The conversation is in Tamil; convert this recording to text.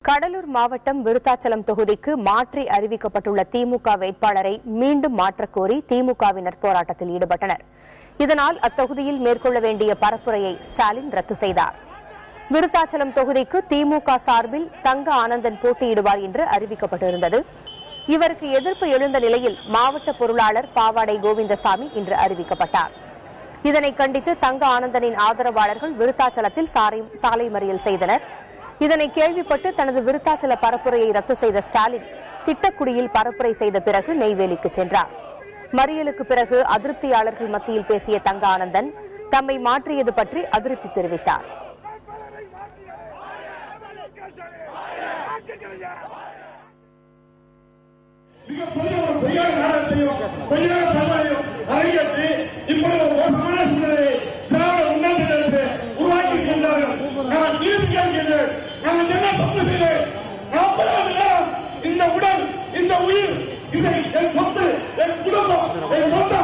கடலூர் மாவட்டம் விருத்தாச்சலம் தொகுதிக்கு மாற்றி அறிவிக்கப்பட்டுள்ள திமுக வேட்பாளரை மீண்டும் மாற்றக்கோரி திமுகவினர் போராட்டத்தில் ஈடுபட்டனர். இதனால் அத்தொகுதியில் மேற்கொள்ள வேண்டிய பரப்புரையை ஸ்டாலின் ரத்து செய்தார். விருத்தாச்சலம் தொகுதிக்கு திமுக சார்பில் தங்க ஆனந்தன் போட்டியிடுவார் என்று அறிவிக்கப்பட்டிருந்தது. இவருக்கு எதிர்ப்பு எழுந்த நிலையில் மாவட்ட பொருளாளர் பாவாடை கோவிந்தசாமி இன்று அறிவிக்கப்பட்டார். இதனை கண்டித்து தங்க ஆனந்தனின் ஆதரவாளர்கள் விருத்தாச்சலத்தில் சாலை மறியல் செய்தனர். இதனை கேள்விப்பட்டு தனது விருத்தாச்சல பரப்புரையை ரத்து செய்த ஸ்டாலின் திட்டக்குடியில் பரப்புரை செய்த பிறகு நெய்வேலிக்கு சென்றார். மறியலுக்கு பிறகு அதிருப்தியாளர்கள் மத்தியில் பேசிய தங்க ஆனந்தன் தம்மை மாற்றியது பற்றி அதிருப்தி தெரிவித்தார். இந்த உடல், இந்த உயிர், இதை என் சொத்து, என் குடும்பம், என் சொந்த